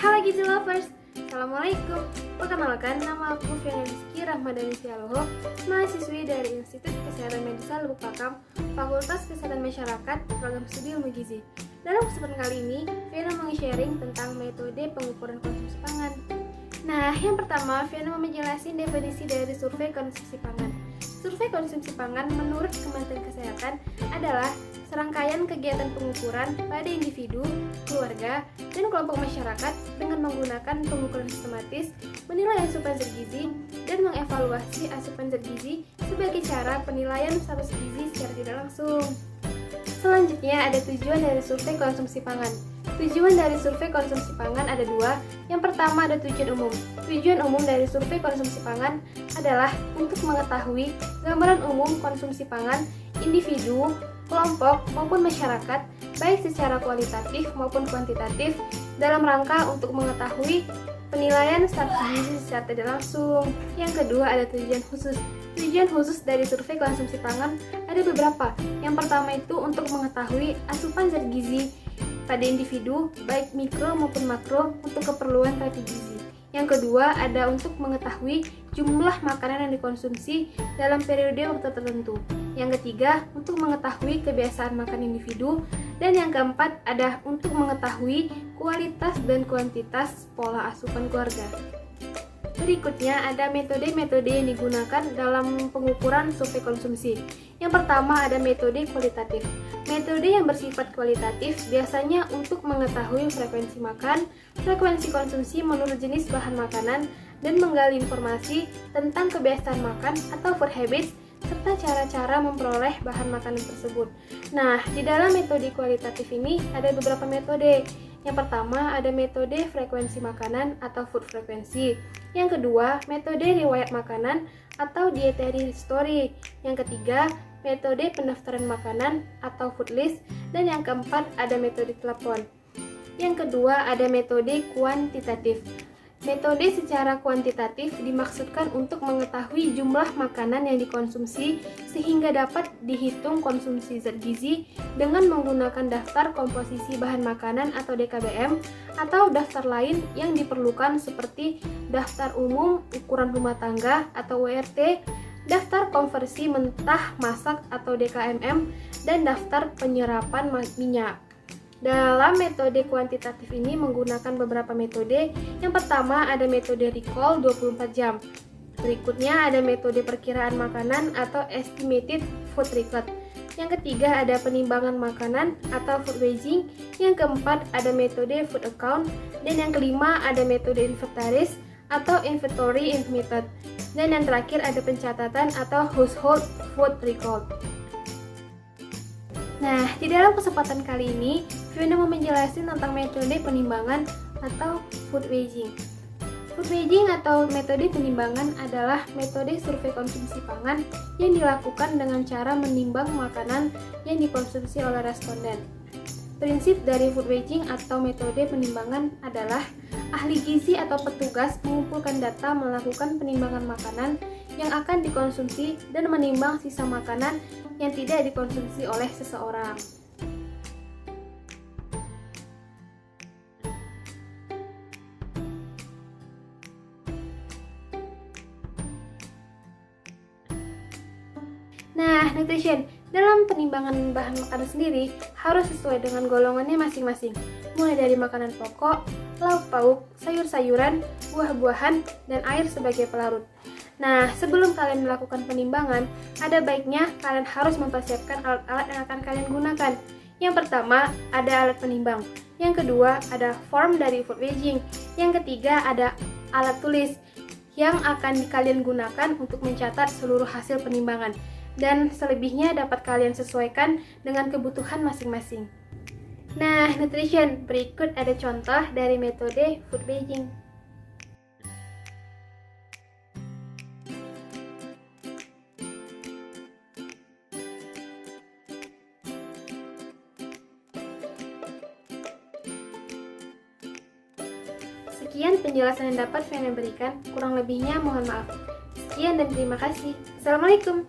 Halo Gizi Lovers, Assalamualaikum. Perkenalkan, nama aku Fiana Rizky Rahmadani Sialoho, mahasiswi dari Institut Kesehatan Medisa Lubuk Pakam, Fakultas Kesehatan Masyarakat, Program Studi Ilmu Gizi. Dalam kesempatan kali ini, Fiana mau sharing tentang metode pengukuran konsumsi pangan. Nah, yang pertama, Fiana mau menjelaskan definisi dari survei konsumsi pangan. Survei konsumsi pangan menurut Kementerian Kesehatan adalah serangkaian kegiatan pengukuran pada individu, keluarga, dan kelompok masyarakat dengan menggunakan pengukuran sistematis, menilai asupan zat gizi, dan mengevaluasi asupan zat gizi sebagai cara penilaian status gizi secara tidak langsung. Selanjutnya ada tujuan dari survei konsumsi pangan. Tujuan dari survei konsumsi pangan ada dua. Yang pertama ada tujuan umum. Tujuan umum dari survei konsumsi pangan adalah untuk mengetahui gambaran umum konsumsi pangan individu, kelompok, maupun masyarakat, baik secara kualitatif maupun kuantitatif, dalam rangka untuk mengetahui penilaian status gizi secara tidak langsung. Yang kedua ada tujuan khusus. Tujuan khusus dari survei konsumsi pangan ada beberapa. Yang pertama itu untuk mengetahui asupan zat gizi pada individu, baik mikro maupun makro, untuk keperluan terapi gizi. Yang kedua ada untuk mengetahui jumlah makanan yang dikonsumsi dalam periode waktu tertentu. Yang ketiga untuk mengetahui kebiasaan makan individu. Dan yang keempat ada untuk mengetahui kualitas dan kuantitas pola asupan keluarga. Berikutnya ada metode-metode yang digunakan dalam pengukuran survei konsumsi. Yang pertama ada metode kualitatif. Metode yang bersifat kualitatif biasanya untuk mengetahui frekuensi makan, frekuensi konsumsi menurut jenis bahan makanan, dan menggali informasi tentang kebiasaan makan atau food habits, serta cara-cara memperoleh bahan makanan tersebut. Nah, di dalam metode kualitatif ini ada beberapa metode. Yang pertama ada metode frekuensi makanan atau food frekuensi. Yang kedua, metode riwayat makanan atau dietary history. Yang ketiga, metode pendaftaran makanan atau food list. Dan yang keempat ada metode telepon. Yang kedua ada metode kuantitatif. Metode secara kuantitatif dimaksudkan untuk mengetahui jumlah makanan yang dikonsumsi sehingga dapat dihitung konsumsi zat gizi dengan menggunakan daftar komposisi bahan makanan atau DKBM atau daftar lain yang diperlukan seperti daftar umum ukuran rumah tangga atau WRT, daftar konversi mentah masak atau DKMM, dan daftar penyerapan minyak. Dalam metode kuantitatif ini menggunakan beberapa metode. Yang pertama ada metode recall 24 jam. Berikutnya ada metode perkiraan makanan atau estimated food record. Yang ketiga ada penimbangan makanan atau food weighing. Yang keempat ada metode food account. Dan yang kelima ada metode inventaris atau inventory method. Dan yang terakhir ada pencatatan atau household food record. Nah, di dalam kesempatan kali ini, Fiona mau menjelaskan tentang metode penimbangan atau food weighing. Food weighing atau metode penimbangan adalah metode survei konsumsi pangan yang dilakukan dengan cara menimbang makanan yang dikonsumsi oleh responden. Prinsip dari food weighing atau metode penimbangan adalah ahli gizi atau petugas mengumpulkan data melakukan penimbangan makanan yang akan dikonsumsi dan menimbang sisa makanan yang tidak dikonsumsi oleh seseorang. Nah, nutrition. Dalam penimbangan bahan makanan sendiri harus sesuai dengan golongannya masing-masing, mulai dari makanan pokok, lauk pauk, sayur-sayuran, buah-buahan, dan air sebagai pelarut. Nah, sebelum kalian melakukan penimbangan, ada baiknya kalian harus mempersiapkan alat-alat yang akan kalian gunakan. Yang pertama, ada alat penimbang. Yang kedua, ada form dari food weighing. Yang ketiga, ada alat tulis yang akan kalian gunakan untuk mencatat seluruh hasil penimbangan. Dan selebihnya dapat kalian sesuaikan dengan kebutuhan masing-masing. Nah, nutrition, berikut ada contoh dari metode food weighing. Sekian penjelasan yang dapat Fiana berikan, kurang lebihnya mohon maaf. Sekian dan terima kasih. Assalamualaikum.